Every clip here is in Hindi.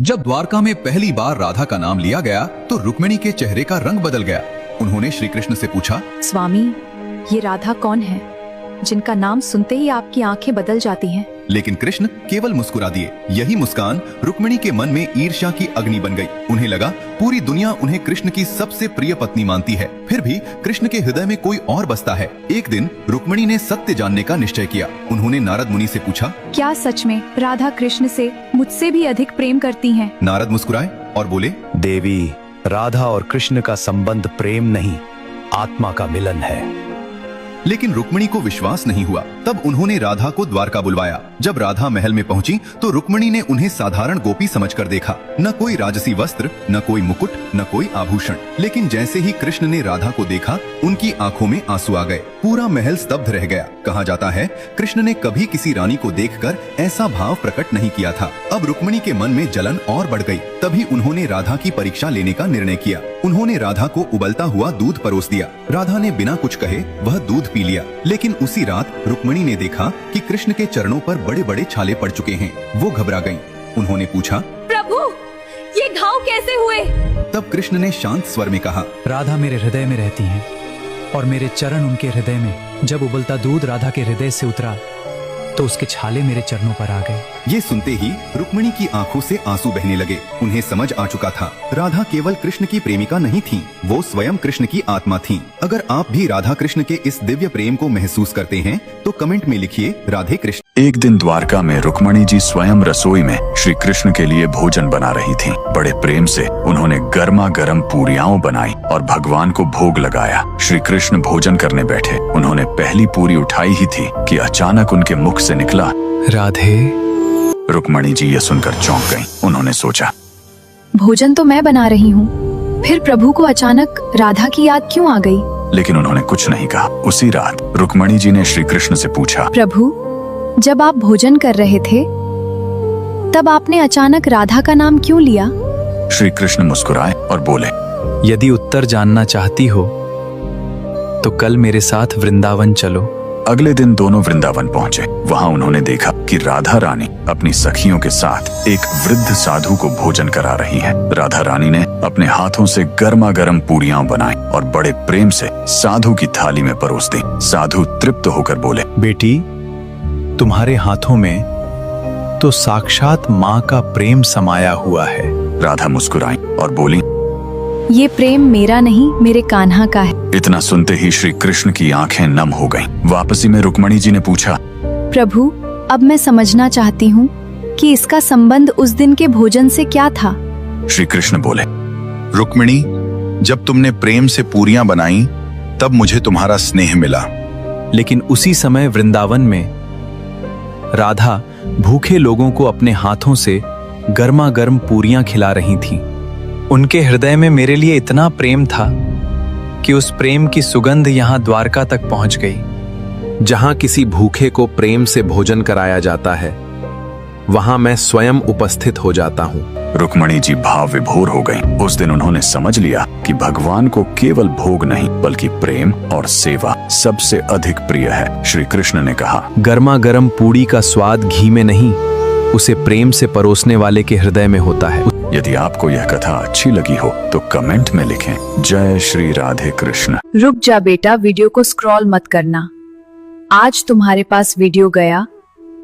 जब द्वारका में पहली बार राधा का नाम लिया गया तो रुक्मिणी के चेहरे का रंग बदल गया। उन्होंने श्री कृष्ण से पूछा, स्वामी, ये राधा कौन है जिनका नाम सुनते ही आपकी आंखें बदल जाती हैं? लेकिन कृष्ण केवल मुस्कुरा दिए। यही मुस्कान रुक्मिणी के मन में ईर्ष्या की अग्नि बन गई। उन्हें लगा पूरी दुनिया उन्हें कृष्ण की सबसे प्रिय पत्नी मानती है, फिर भी कृष्ण के हृदय में कोई और बसता है। एक दिन रुक्मिणी ने सत्य जानने का निश्चय किया। उन्होंने नारद मुनि से पूछा, क्या सच में राधा कृष्ण से मुझसे भी अधिक प्रेम करती हैं? नारद मुस्कुराए और बोले, देवी, राधा और कृष्ण का संबंध प्रेम नहीं, आत्मा का मिलन है। लेकिन रुक्मिणी को विश्वास नहीं हुआ। तब उन्होंने राधा को द्वारका बुलवाया। जब राधा महल में पहुंची तो रुक्मिणी ने उन्हें साधारण गोपी समझकर देखा। न कोई राजसी वस्त्र, न कोई मुकुट, न कोई आभूषण। लेकिन जैसे ही कृष्ण ने राधा को देखा, उनकी आंखों में आंसू आ गए। पूरा महल स्तब्ध रह गया। कहा जाता है कृष्ण ने कभी किसी रानी को देखकर ऐसा भाव प्रकट नहीं किया था। अब रुक्मिणी के मन में जलन और बढ़ गई। तभी उन्होंने राधा की परीक्षा लेने का निर्णय किया। उन्होंने राधा को उबलता हुआ दूध परोस दिया। राधा ने बिना कुछ कहे वह दूध पी लिया। लेकिन उसी रात रुक्मिणी ने देखा कि कृष्ण के चरणों पर बड़े बड़े छाले पड़ चुके हैं। वो घबरा गईं। उन्होंने पूछा, प्रभु, ये घाव कैसे हुए? तब कृष्ण ने शांत स्वर में कहा, राधा मेरे हृदय में रहती हैं और मेरे चरण उनके हृदय में। जब उबलता दूध राधा के हृदय से उतरा तो उसके छाले मेरे चरणों पर आ गए। ये सुनते ही रुक्मिणी की आंखों से आंसू बहने लगे। उन्हें समझ आ चुका था, राधा केवल कृष्ण की प्रेमिका नहीं थी, वो स्वयं कृष्ण की आत्मा थी। अगर आप भी राधा कृष्ण के इस दिव्य प्रेम को महसूस करते हैं तो कमेंट में लिखिए राधे कृष्ण। एक दिन द्वारका में रुक्मिणी जी स्वयं रसोई में श्री कृष्ण के लिए भोजन बना रही थीं। बड़े प्रेम से उन्होंने गर्मा गर्म पूरियां बनाई और भगवान को भोग लगाया। श्री कृष्ण भोजन करने बैठे। उन्होंने पहली पूरी उठाई ही थी कि अचानक उनके मुख से निकला, राधे। रुक्मिणी जी ये सुनकर चौंक गईं। उन्होंने सोचा, भोजन तो मैं बना रही हूँ, फिर प्रभु को अचानक राधा की याद क्यों आ गई? लेकिन उन्होंने कुछ नहीं कहा। उसी रात रुक्मिणी जी ने श्री कृष्ण से पूछा, प्रभु, जब आप भोजन कर रहे थे तब आपने अचानक राधा का नाम क्यों लिया? श्री कृष्ण मुस्कुराए और बोले, यदि उत्तर जानना चाहती हो तो कल मेरे साथ वृंदावन चलो। अगले दिन दोनों वृंदावन पहुंचे। वहां उन्होंने देखा कि राधा रानी अपनी सखियों के साथ एक वृद्ध साधु को भोजन करा रही है। राधा रानी ने अपने हाथों से गर्मा गर्म पूरियां बनाई और बड़े प्रेम से साधु की थाली में परोस दी। साधु तृप्त होकर बोले, बेटी, तुम्हारे हाथों में तो साक्षात माँ का प्रेम समाया हुआ है। राधा मुस्कुराई और बोली, ये प्रेम मेरा नहीं, मेरे कान्हा का है। इतना सुनते ही श्री कृष्ण की आंखें नम हो गईं। वापसी में रुक्मिणी जी ने पूछा, प्रभु, अब मैं समझना चाहती हूँ कि इसका संबंध उस दिन के भोजन से क्या था? श्री कृष्ण बोले, रुक्मिणी, जब तुमने प्रेम से पूरियां बनाई तब मुझे तुम्हारा स्नेह मिला। लेकिन उसी समय वृंदावन में राधा भूखे लोगों को अपने हाथों से गर्मा गर्म पूरियां खिला रही थीं। उनके हृदय में मेरे लिए इतना प्रेम था कि उस प्रेम की सुगंध यहाँ द्वारका तक पहुंच गई। जहां किसी भूखे को प्रेम से भोजन कराया जाता है, वहां मैं स्वयं उपस्थित हो जाता हूँ। रुक्मिणी जी भाव विभोर हो गईं। उस दिन उन्होंने समझ लिया कि भगवान को केवल भोग नहीं बल्कि प्रेम और सेवा सबसे अधिक प्रिय है। श्री कृष्ण ने कहा, गर्मा गर्म पूड़ी का स्वाद घी में नहीं, उसे प्रेम से परोसने वाले के हृदय में होता है। यदि आपको यह कथा अच्छी लगी हो तो कमेंट में लिखें, जय श्री राधे कृष्ण। रुक जा बेटा, वीडियो को स्क्रॉल मत करना। आज तुम्हारे पास वीडियो गया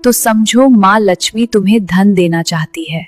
तो समझो माँ लक्ष्मी तुम्हें धन देना चाहती है।